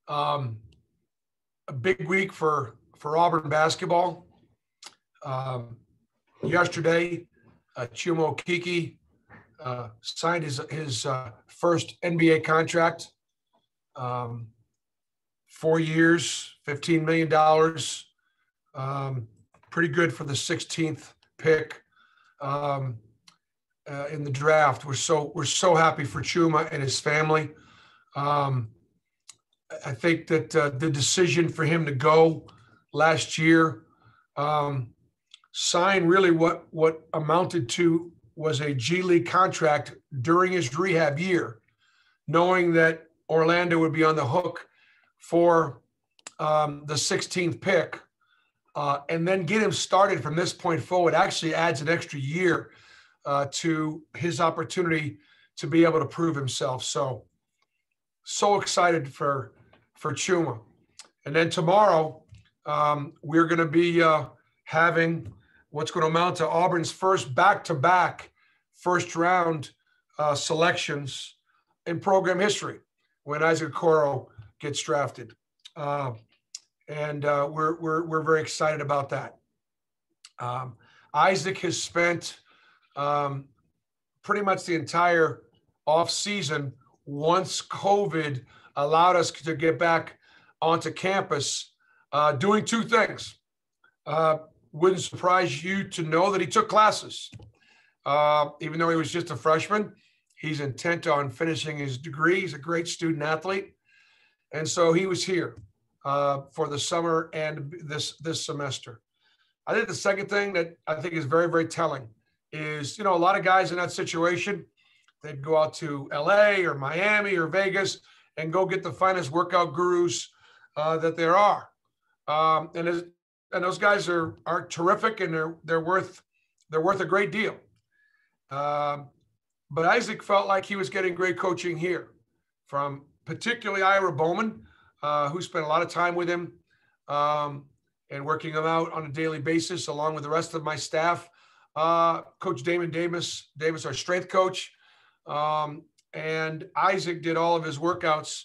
Um, a big week for Auburn basketball. Yesterday, Chuma Okeke signed his first NBA contract. 4 years, $15 million. Pretty good for the 16th pick in the draft. We're so happy for Chuma and his family. I think that the decision for him to go last year, sign really what amounted to was a G League contract during his rehab year, knowing that Orlando would be on the hook for the 16th pick, and then get him started from this point forward actually adds an extra year to his opportunity to be able to prove himself. So excited for Chuma. And then tomorrow, we're going to be having what's going to amount to Auburn's first back-to-back first-round selections in program history when Isaac Okoro gets drafted. And we're very excited about that. Isaac has spent pretty much the entire off-season, once COVID allowed us to get back onto campus, doing two things. Wouldn't surprise you to know that he took classes. Even though he was just a freshman, he's intent on finishing his degree. He's a great student athlete. And so he was here for the summer and this semester. I think the second thing that I think is very, very telling is, a lot of guys in that situation, they'd go out to LA or Miami or Vegas and go get the finest workout gurus that there are. And those guys are terrific, and they're worth a great deal. But Isaac felt like he was getting great coaching here from particularly Ira Bowman, who spent a lot of time with him and working him out on a daily basis, along with the rest of my staff. Coach Damon Davis, our strength coach. And Isaac did all of his workouts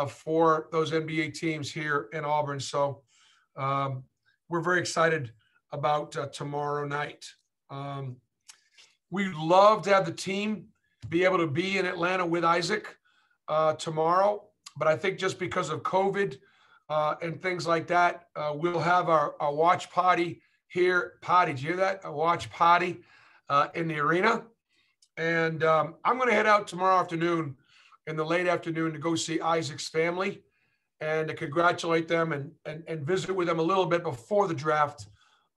for those NBA teams here in Auburn. So we're very excited about tomorrow night. We'd love to have the team be able to be in Atlanta with Isaac tomorrow, but I think just because of COVID and things like that, we'll have our watch party here. Did you hear that? A watch party in the arena. And I'm going to head out tomorrow afternoon, in the late afternoon, to go see Isaac's family and to congratulate them and visit with them a little bit before the draft.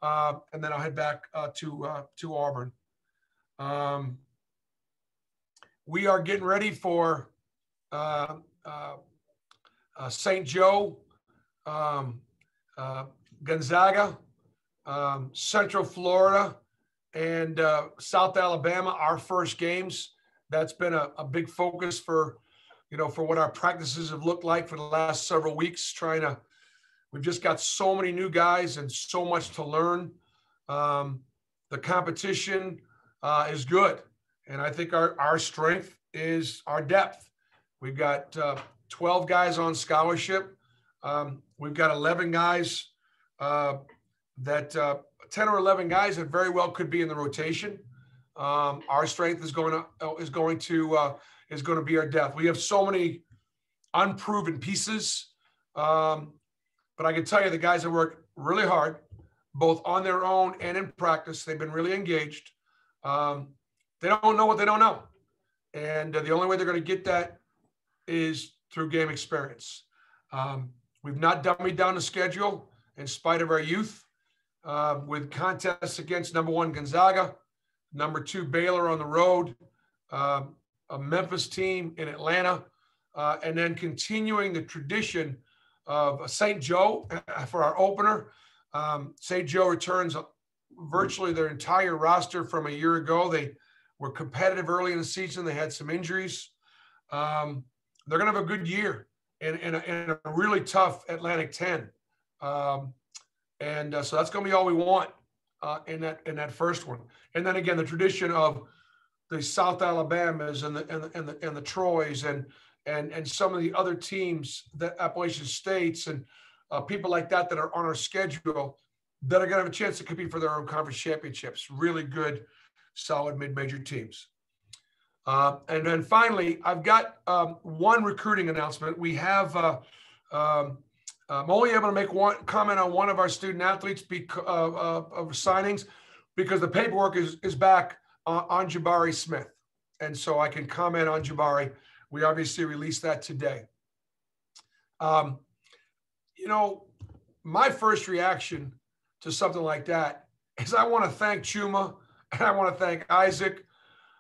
And then I'll head back to Auburn. We are getting ready for St. Joe, Gonzaga, Central Florida, and South Alabama, our first games. That's been a big focus for what our practices have looked like for the last several weeks. We've just got so many new guys and so much to learn. The competition is good. And I think our strength is our depth. We've got 12 guys on scholarship. We've got 11 guys that 10 or 11 guys that very well could be in the rotation. Our strength is going to be our depth. We have so many unproven pieces, but I can tell you the guys have worked really hard, both on their own and in practice. They've been really engaged. They don't know what they don't know, and the only way they're going to get that is through game experience. We've not dummied down the schedule in spite of our youth. With contests against number 1 Gonzaga, number 2 Baylor on the road, a Memphis team in Atlanta, and then continuing the tradition of St. Joe for our opener. St. Joe returns virtually their entire roster from a year ago. They were competitive early in the season. They had some injuries. They're going to have a good year in a really tough Atlantic 10. So that's going to be all we want in that first one. And then again, the tradition of the South Alabamas and the Troys and some of the other teams that Appalachian States and people like that that are on our schedule that are going to have a chance to compete for their own conference championships. Really good, solid mid-major teams. And then finally, I've got one recruiting announcement. We have I'm only able to make one comment on one of our student athletes of signings because the paperwork is back on Jabari Smith. And so I can comment on Jabari. We obviously released that today. My first reaction to something like that is I want to thank Chuma and I want to thank Isaac.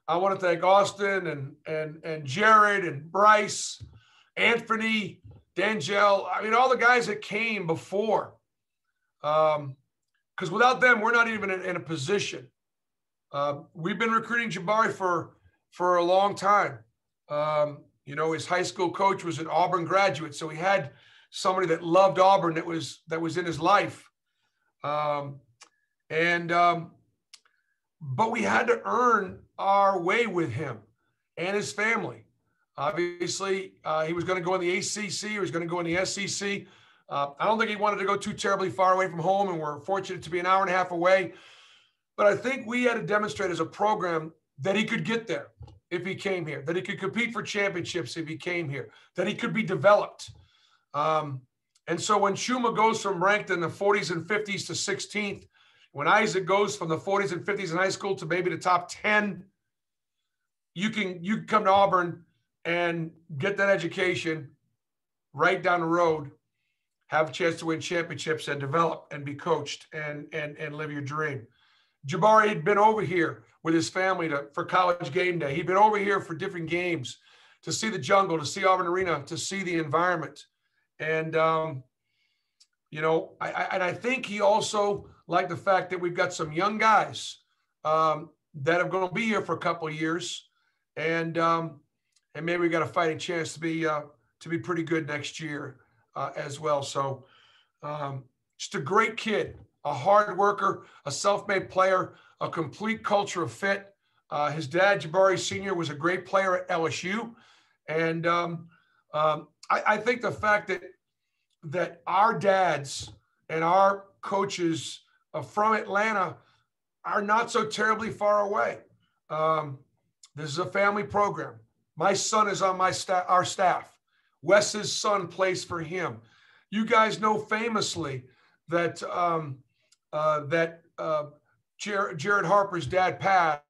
I want to thank Austin and Jared and Bryce, Anthony, Dangel. I mean, all the guys that came before. Because without them, we're not even in a position. We've been recruiting Jabari for a long time. His high school coach was an Auburn graduate, so he had somebody that loved Auburn that was in his life. But we had to earn our way with him and his family. Obviously, he was going to go in the ACC. He was going to go in the SEC. I don't think he wanted to go too terribly far away from home, and we're fortunate to be an hour and a half away. But I think we had to demonstrate as a program that he could get there if he came here, that he could compete for championships if he came here, that he could be developed. And so when Chuma goes from ranked in the 40s and 50s to 16th, when Isaac goes from the 40s and 50s in high school to maybe the top 10, you can come to Auburn and get that education right down the road, have a chance to win championships and develop and be coached and live your dream. Jabari had been over here with his family for college game day. He'd been over here for different games to see the jungle, to see Auburn Arena, to see the environment. And, I think he also liked the fact that we've got some young guys that are going to be here for a couple of years. And maybe we got a fighting chance to be pretty good next year as well. So just a great kid, a hard worker, a self-made player, a complete culture fit. His dad, Jabari Sr., was a great player at LSU. And I think the fact that our dads and our coaches from Atlanta are not so terribly far away. This is a family program. My son is on our staff. Wes's son plays for him. You guys know famously that Jared Harper's dad, Pat,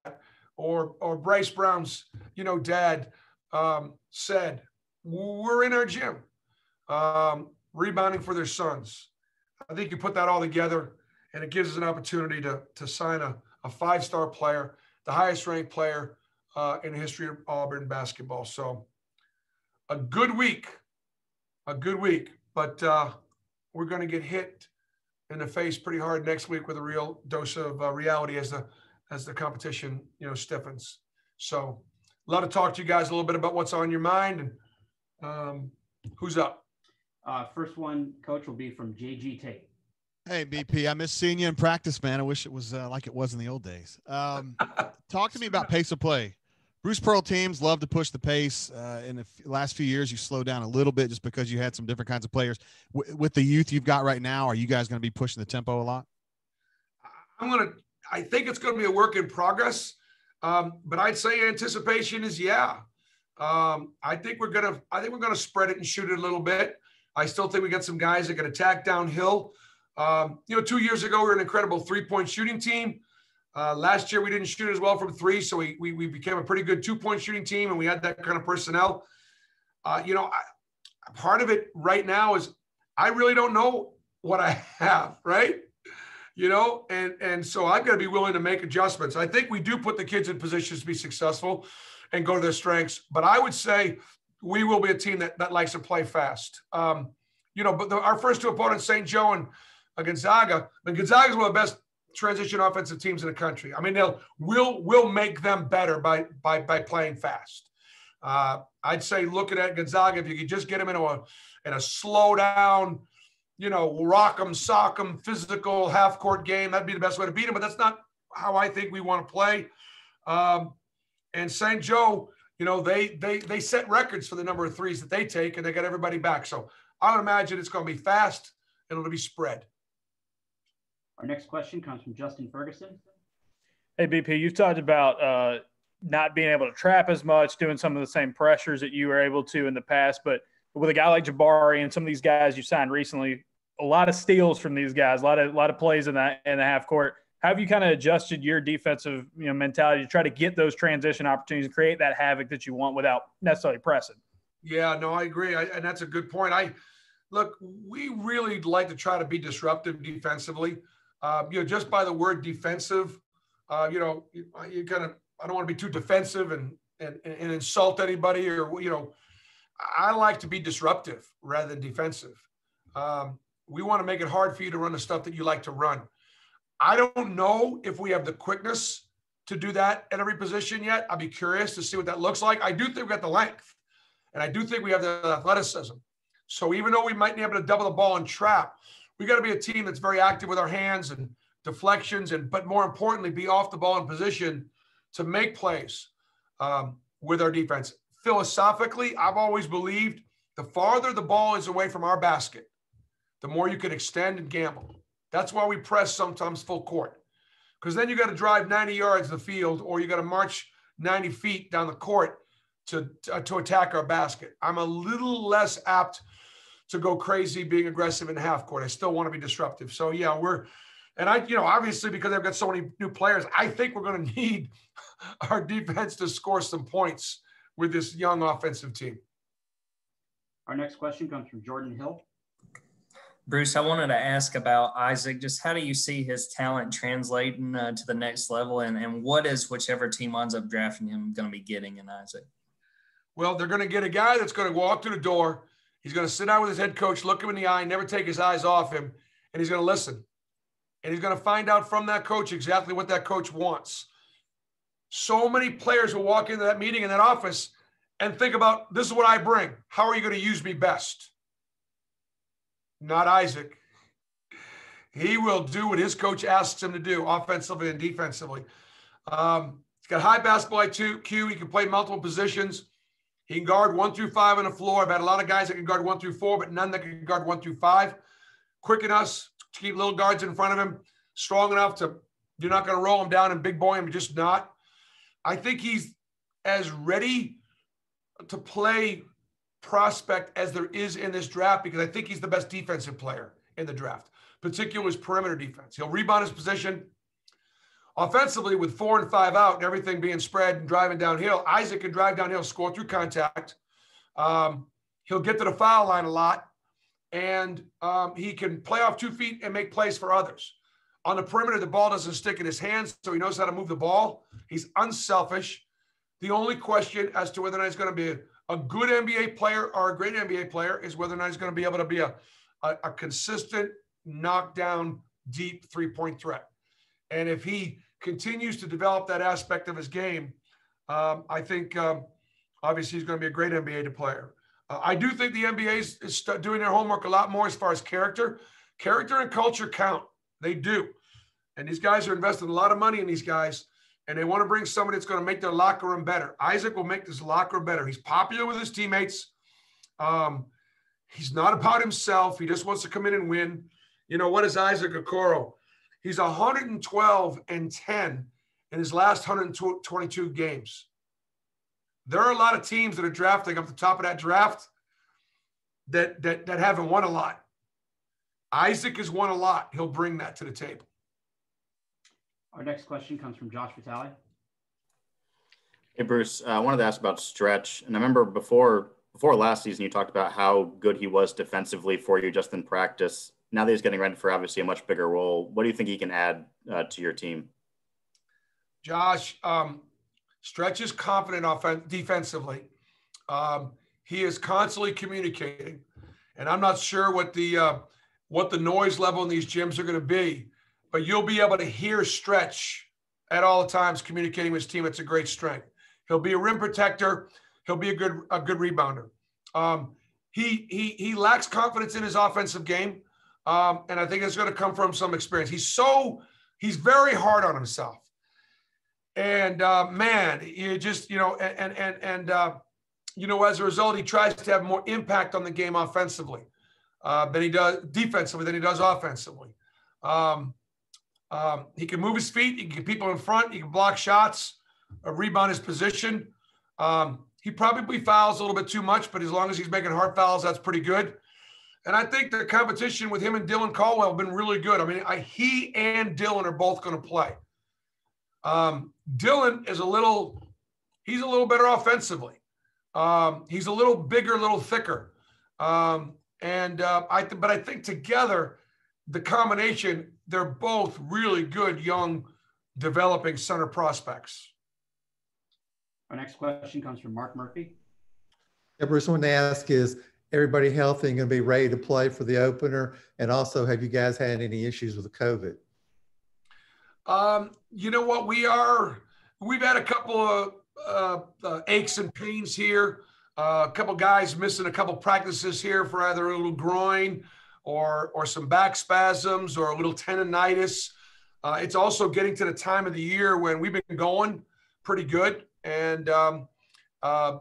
or Bryce Brown's, dad said, we're in our gym, rebounding for their sons. I think you put that all together, and it gives us an opportunity to sign a five-star player, the highest-ranked player in the history of Auburn basketball. So a good week, but we're going to get hit in the face pretty hard next week with a real dose of reality as the competition, stiffens. So love to talk to you guys a little bit about what's on your mind. And who's up? First one, Coach, will be from JG Tate. Hey, BP, I miss seeing you in practice, man. I wish it was like it was in the old days. Talk to me about pace of play. Bruce Pearl teams love to push the pace. In the last few years, you slowed down a little bit just because you had some different kinds of players. With the youth you've got right now, are you guys going to be pushing the tempo a lot? I think it's going to be a work in progress, but I'd say anticipation is yeah. I think we're going to spread it and shoot it a little bit. I still think we got some guys that can attack downhill. 2 years ago, we were an incredible three-point shooting team. Last year, we didn't shoot as well from three, so we became a pretty good two-point shooting team, and we had that kind of personnel. Part of it right now is I really don't know what I have, right? And so I've got to be willing to make adjustments. I think we do put the kids in positions to be successful and go to their strengths, but I would say we will be a team that likes to play fast. But our first two opponents, St. Joe and Gonzaga, and Gonzaga is one of the best transition offensive teams in the country. I mean, we'll make them better by playing fast. I'd say looking at Gonzaga, if you could just get them in a slow down, rock them, sock them, physical half court game, that'd be the best way to beat them. But that's not how I think we want to play. And St. Joe, they set records for the number of threes that they take, and they got everybody back. So I would imagine it's going to be fast and it'll be spread. Our next question comes from Justin Ferguson. Hey, BP, you've talked about not being able to trap as much, doing some of the same pressures that you were able to in the past. But with a guy like Jabari and some of these guys you signed recently, a lot of steals from these guys, a lot of plays in the half court. How have you kind of adjusted your defensive mentality to try to get those transition opportunities and create that havoc that you want without necessarily pressing? Yeah, no, I agree. And that's a good point. Look, we really like to try to be disruptive defensively. Just by the word defensive, you kind of, I don't want to be too defensive and insult anybody, or, I like to be disruptive rather than defensive. We want to make it hard for you to run the stuff that you like to run. I don't know if we have the quickness to do that at every position yet. I'll be curious to see what that looks like. I do think we got the length, and I do think we have the athleticism. So even though we might be able to double the ball and trap, we got to be a team that's very active with our hands and deflections, but more importantly, be off the ball in position to make plays with our defense. Philosophically, I've always believed the farther the ball is away from our basket, the more you can extend and gamble. That's why we press sometimes full court, because then you got to drive 90 yards the field, or you got to march 90 feet down the court to attack our basket. I'm a little less apt to go crazy being aggressive in the half court. I still want to be disruptive. So yeah, obviously because I've got so many new players, I think we're going to need our defense to score some points with this young offensive team. Our next question comes from Jordan Hill. Bruce, I wanted to ask about Isaac. Just how do you see his talent translating to the next level, and what is whichever team ends up drafting him going to be getting in Isaac? Well, they're going to get a guy that's going to walk through the door. He's going to sit down with his head coach, look him in the eye, never take his eyes off him, and he's going to listen. And he's going to find out from that coach exactly what that coach wants. So many players will walk into that meeting in that office and think about, this is what I bring. How are you going to use me best? Not Isaac. He will do what his coach asks him to do, offensively and defensively. He's got high basketball IQ. He can play multiple positions. He can guard 1 through 5 on the floor. I've had a lot of guys that can guard 1 through 4, but none that can guard 1 through 5. Quick enough to keep little guards in front of him. Strong enough to, you're not going to roll him down and big boy him, just not. I think he's as ready to play prospect as there is in this draft, because I think he's the best defensive player in the draft, particularly his perimeter defense. He'll rebound his position. Offensively, with 4 and 5 out and everything being spread and driving downhill, Isaac can drive downhill, score through contact. He'll get to the foul line a lot, and he can play off 2 feet and make plays for others. On the perimeter, the ball doesn't stick in his hands, so he knows how to move the ball. He's unselfish. The only question as to whether or not he's going to be a good NBA player or a great NBA player is whether or not he's going to be able to be a consistent knockdown, deep three-point threat. And if he continues to develop that aspect of his game, I think obviously he's going to be a great NBA player. I do think the NBA is doing their homework a lot more as far as character. Character and culture count. They do. And these guys are investing a lot of money in these guys, and they want to bring somebody that's going to make their locker room better. Isaac will make this locker room better. He's popular with his teammates. He's not about himself. He just wants to come in and win. You know, what is Isaac Okoro? He's 112-10 in his last 122 games. There are a lot of teams that are drafting up the top of that draft that haven't won a lot. Isaac has won a lot. He'll bring that to the table. Our next question comes from Josh Vitale. Hey, Bruce, I wanted to ask about Stretch. And I remember before last season, you talked about how good he was defensively for you just in practice. Now that he's getting ready for obviously a much bigger role, what do you think he can add to your team? Josh, Stretch is confident defensively. He is constantly communicating. And I'm not sure what the noise level in these gyms are going to be, but you'll be able to hear Stretch at all times communicating with his team. It's a great strength. He'll be a rim protector. He'll be a good rebounder. He lacks confidence in his offensive game, and I think it's going to come from some experience. He's very hard on himself, And man, you just, as a result, he tries to have more impact on the game offensively than he does defensively than he does offensively. He can move his feet. He can get people in front. He can block shots, rebound his position. He probably fouls a little bit too much, but as long as he's making hard fouls, that's pretty good. And I think the competition with him and Dylan Caldwell have been really good. I mean, he and Dylan are both going to play. Dylan is he's a little better offensively. He's a little bigger, a little thicker. But I think together, the combination, they're both really good, young, developing center prospects. Our next question comes from Mark Murphy. Yeah, Bruce, I wanted to ask, is everybody healthy and going to be ready to play for the opener? And also, have you guys had any issues with the COVID? You know what? We've had a couple of aches and pains here. A couple guys missing a couple practices here for either a little groin or some back spasms or a little tendonitis. It's also getting to the time of the year when we've been going pretty good. And I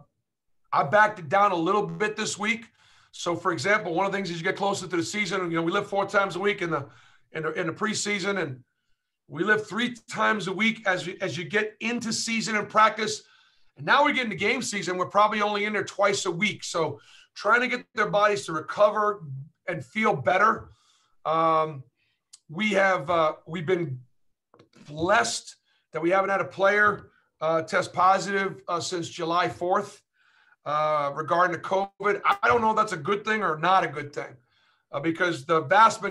backed it down a little bit this week. So, for example, one of the things is you get closer to the season. We live 4 times a week in the preseason, and we live 3 times a week as you get into season and practice. And now we get into game season. We're probably only in there twice a week. So, trying to get their bodies to recover and feel better. We've been blessed that we haven't had a player test positive since July 4th. Regarding to COVID. I don't know if that's a good thing or not a good thing because the vast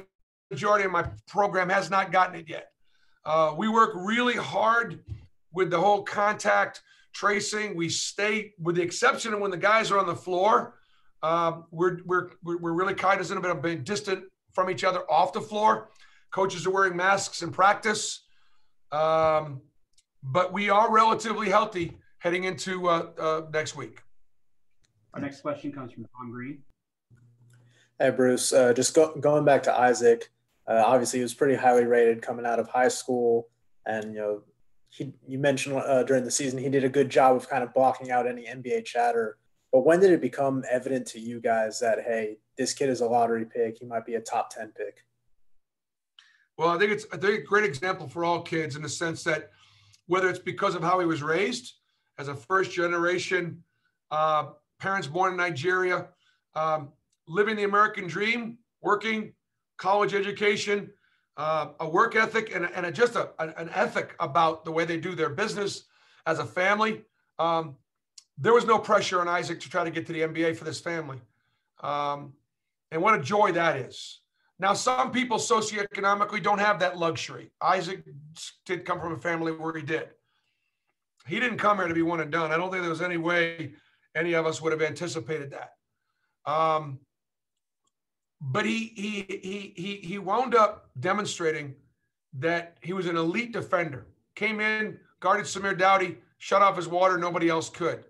majority of my program has not gotten it yet. We work really hard with the whole contact tracing. We stay, with the exception of when the guys are on the floor, we're really cognizant of being distant from each other off the floor. Coaches are wearing masks in practice, but we are relatively healthy heading into next week. Our next question comes from Tom Green. Hey, Bruce. Going back to Isaac, obviously he was pretty highly rated coming out of high school. And, you mentioned during the season he did a good job of kind of blocking out any NBA chatter. But when did it become evident to you guys that, hey, this kid is a lottery pick, he might be a top 10 pick? Well, I think it's a great example for all kids in the sense that whether it's because of how he was raised as a first-generation parents born in Nigeria, living the American dream, working, college education, a work ethic, and an ethic about the way they do their business as a family. There was no pressure on Isaac to try to get to the NBA for this family. And what a joy that is. Now, some people socioeconomically don't have that luxury. Isaac did come from a family where he did. He didn't come here to be one and done. I don't think there was any way any of us would have anticipated that. But he wound up demonstrating that he was an elite defender. Came in, guarded Samir Dowdy, shut off his water, nobody else could.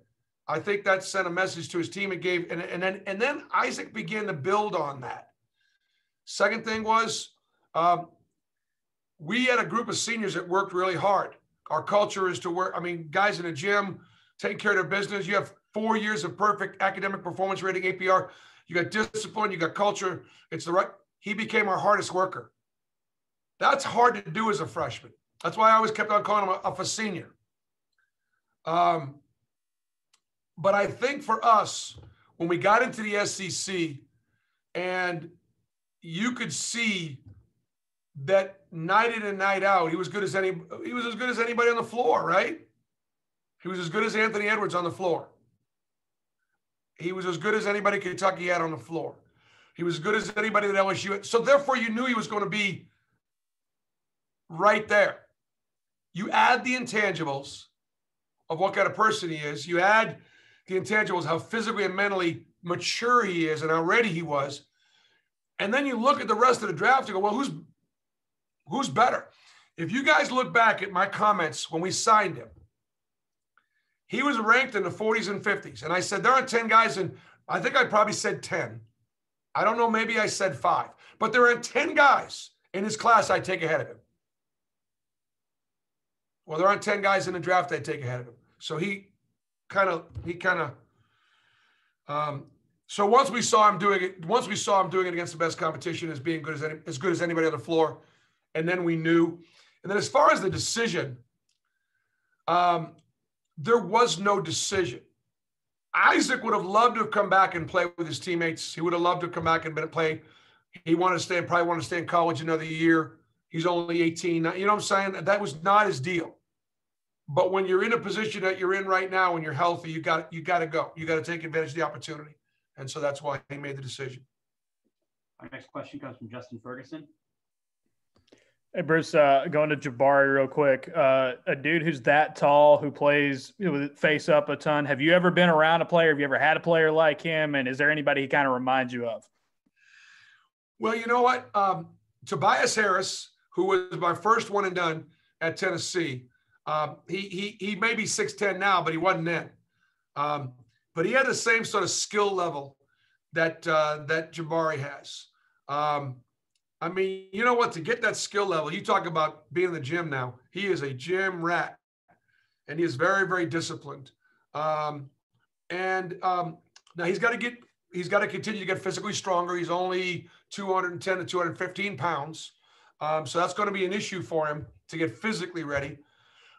I think that sent a message to his team. It gave, and then Isaac began to build on that. Second thing was, we had a group of seniors that worked really hard. Our culture is to work. I mean, guys in the gym, taking care of their business. You have 4 years of perfect academic performance rating, APR. You got discipline, you got culture. He became our hardest worker. That's hard to do as a freshman. That's why I always kept on calling him a senior. But I think for us, when we got into the SEC and you could see that night in and night out, he was as good as anybody on the floor, right? He was as good as Anthony Edwards on the floor. He was as good as anybody Kentucky had on the floor. He was as good as anybody that LSU had. So therefore, you knew he was going to be right there. You add the intangibles of what kind of person he is. You add the intangibles, how physically and mentally mature he is and how ready he was. And then you look at the rest of the draft and go, well, who's better? If you guys look back at my comments when we signed him, he was ranked in the 40s and 50s. And I said, there are 10 guys, and I think I probably said 10. I don't know, maybe I said 5. But there are 10 guys in his class I'd take ahead of him. Well, there aren't 10 guys in the draft I'd take ahead of him. So so once we saw him doing it against the best competition as being as good as anybody on the floor, and then we knew. And then as far as the decision, there was no decision. Isaac would have loved to have come back and play with his teammates. He would have loved to come back and play. He probably wanted to stay in college another year. He's only 18. You know what I'm saying? That was not his deal. But when you're in a position that you're in right now, when you're healthy, you got to go. You got to take advantage of the opportunity. And so that's why he made the decision. Our next question comes from Justin Ferguson. Hey, Bruce, going to Jabari real quick. A dude who's that tall, who plays face up a ton. Have you ever been around a player? Have you ever had a player like him? And is there anybody he kind of reminds you of? Well, you know what? Tobias Harris, who was my first one and done at Tennessee, he may be 6'10" now, but he wasn't then. But he had the same sort of skill level that Jabari has. I mean, you know what? To get that skill level, you talk about being in the gym now. He is a gym rat, and he is very, very disciplined. Now he's got to continue to get physically stronger. He's only 210 to 215 pounds, so that's going to be an issue for him to get physically ready.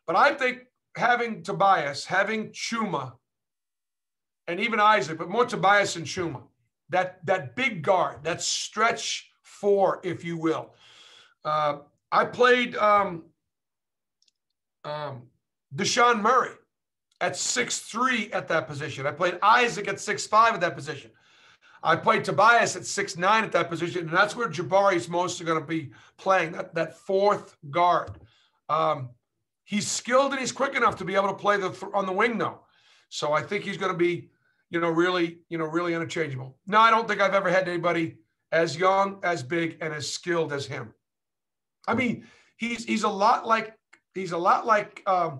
But I think having Tobias, having Chuma, and even Isaac, but more Tobias and Chuma, that big guard, that stretch four, if you will. I played Deshaun Murray at 6'3" at that position. I played Isaac at 6'5" at that position. I played Tobias at 6'9" at that position, and that's where Jabari's mostly going to be playing, that fourth guard. He's skilled and he's quick enough to be able to play on the wing, though. So I think he's going to be, really interchangeable. No, I don't think I've ever had anybody as young, as big, and as skilled as him. I mean, he's a lot like he's a lot like whether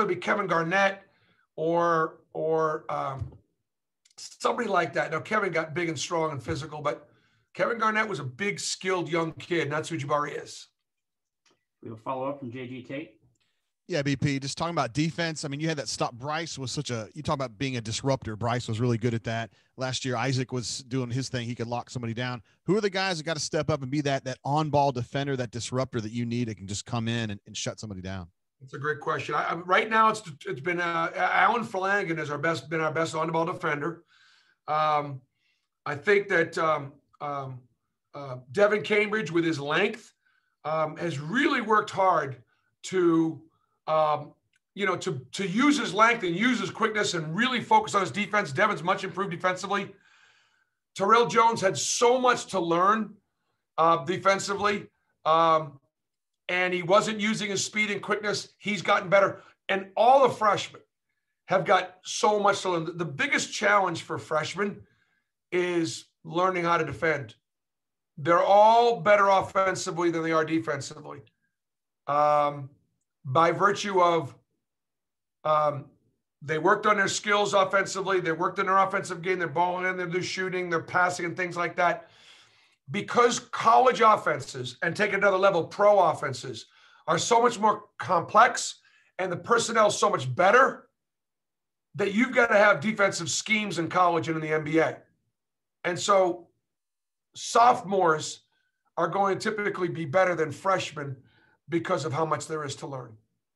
it be Kevin Garnett or somebody like that. Now Kevin got big and strong and physical, but Kevin Garnett was a big, skilled young kid, and that's who Jabari is. We will follow up from JG Tate. Yeah, BP, just talking about defense. I mean, you had that stop. Bryce was you talk about being a disruptor. Bryce was really good at that. Last year, Isaac was doing his thing. He could lock somebody down. Who are the guys that got to step up and be that on-ball defender, that disruptor that you need that can just come in and shut somebody down? That's a great question. Right now, it's been Alan Flanagan has been our best on-ball defender. I think that Devin Cambridge, with his length, has really worked hard to use his length and use his quickness and really focus on his defense. Devin's much improved defensively. Terrell Jones had so much to learn defensively, and he wasn't using his speed and quickness. He's gotten better. And all the freshmen have got so much to learn. The biggest challenge for freshmen is learning how to defend. They're all better offensively than they are defensively. By virtue of they worked on their skills offensively, they worked on their offensive game, they're balling in, they're shooting, they're passing and things like that. Because college offenses, and take another level, pro offenses, are so much more complex and the personnel is so much better that you've got to have defensive schemes in college and in the NBA. And so sophomores are going to typically be better than freshmen because of how much there is to learn.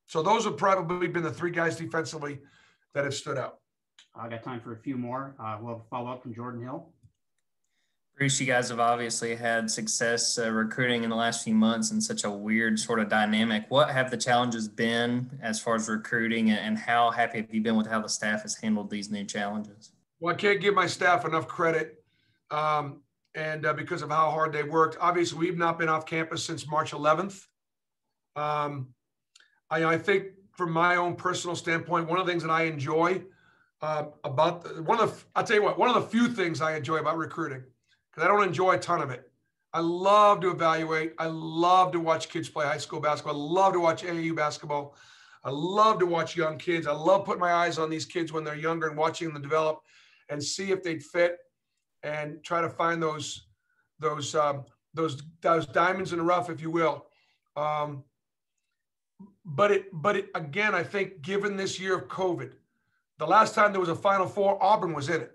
So those have probably been the three guys defensively that have stood out. I got time for a few more. We'll follow up from Jordan Hill. Bruce, you guys have obviously had success recruiting in the last few months in such a weird sort of dynamic. What have the challenges been as far as recruiting, and how happy have you been with how the staff has handled these new challenges? Well, I can't give my staff enough credit. Because of how hard they worked. Obviously, we've not been off campus since March 11th. I think from my own personal standpoint, one of the things that I enjoy one of the few things I enjoy about recruiting, because I don't enjoy a ton of it. I love to evaluate. I love to watch kids play high school basketball. I love to watch AAU basketball. I love to watch young kids. I love putting my eyes on these kids when they're younger and watching them develop and see if they'd fit and try to find those those diamonds in the rough, if you will. But again, I think given this year of COVID, the last time there was a Final Four, Auburn was in it.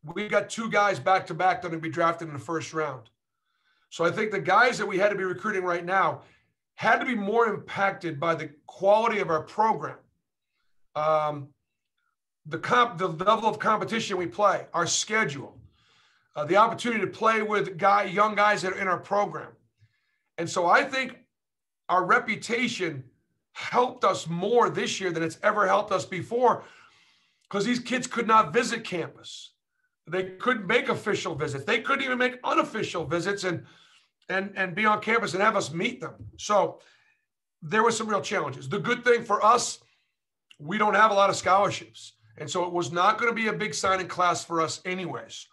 We got 2 guys back to back that are going to be drafted in the first round. So I think the guys that we had to be recruiting right now had to be more impacted by the quality of our program, the level of competition we play, our schedule, the opportunity to play with young guys that are in our program. And so I think our reputation helped us more this year than it's ever helped us before, because these kids could not visit campus. They couldn't make official visits. They couldn't even make unofficial visits and be on campus and have us meet them. So there were some real challenges. The good thing for us, we don't have a lot of scholarships. And so it was not going to be a big signing class for us anyways.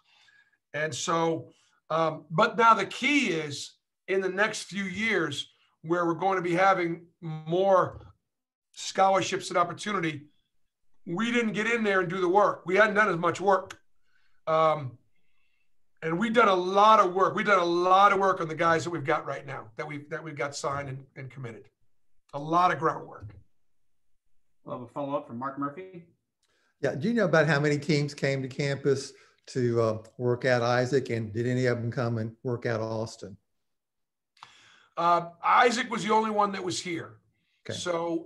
And so, but now the key is in the next few years where we're going to be having more scholarships and opportunity, we didn't get in there and do the work. We hadn't done as much work. And we've done a lot of work. We've done a lot of work on the guys that we've got right now, that we've got signed and committed. A lot of groundwork. We'll have a follow-up from Mark Murphy. Yeah, do you know about how many teams came to campus to work out Isaac, and did any of them come and work out Austin? Isaac was the only one that was here. Okay. So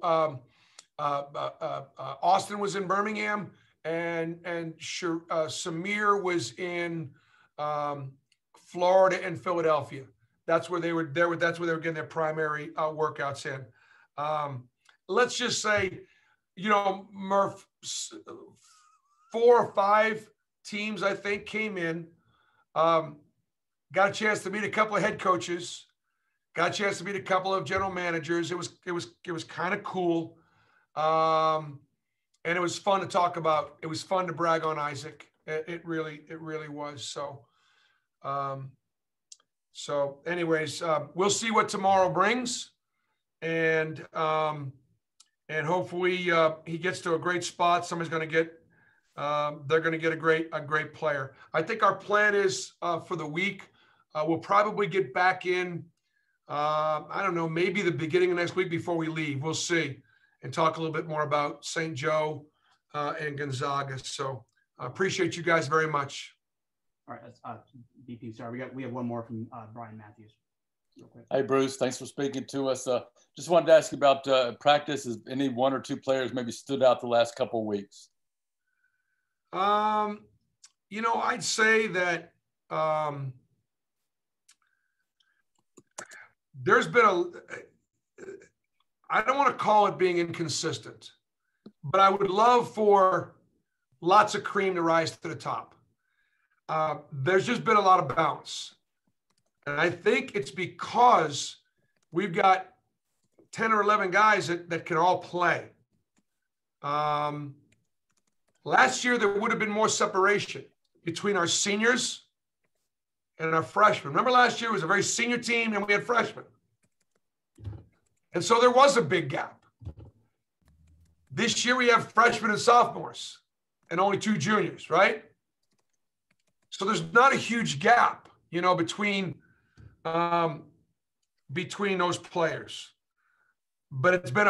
Austin was in Birmingham, and Samir was in Florida and Philadelphia. That's where they were. That's where they were getting their primary workouts in. Let's just say, Murph, 4 or 5 teams I think came in. Got a chance to meet a couple of head coaches. Got a chance to meet a couple of general managers. It was kind of cool, and it was fun to talk about. It was fun to brag on Isaac. It really was. So anyways, we'll see what tomorrow brings, and hopefully he gets to a great spot. Somebody's going to get. They're going to get a great player. I think our plan is for the week. We'll probably get back in. I don't know, maybe the beginning of next week before we leave. We'll see, and talk a little bit more about St. Joe and Gonzaga. So I appreciate you guys very much. All right, BP, sorry, we have one more from Brian Matthews. Real quick. Hey, Bruce, thanks for speaking to us. Just wanted to ask you about practice. Has any 1 or 2 players maybe stood out the last couple of weeks? I'd say that there's been I don't want to call it being inconsistent, but I would love for lots of cream to rise to the top. There's just been a lot of bounce. And I think it's because we've got 10 or 11 guys that can all play. Last year, there would have been more separation between our seniors and our freshmen. Remember last year was a very senior team and we had freshmen. And so there was a big gap. This year we have freshmen and sophomores and only 2 juniors, right? So there's not a huge gap, between those players. But it's been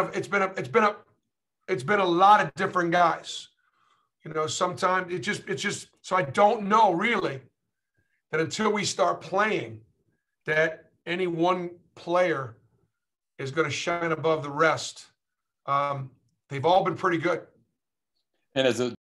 a lot of different guys. Sometimes it's just so I don't know really that until we start playing that any one player is going to shine above the rest. They've all been pretty good. And as a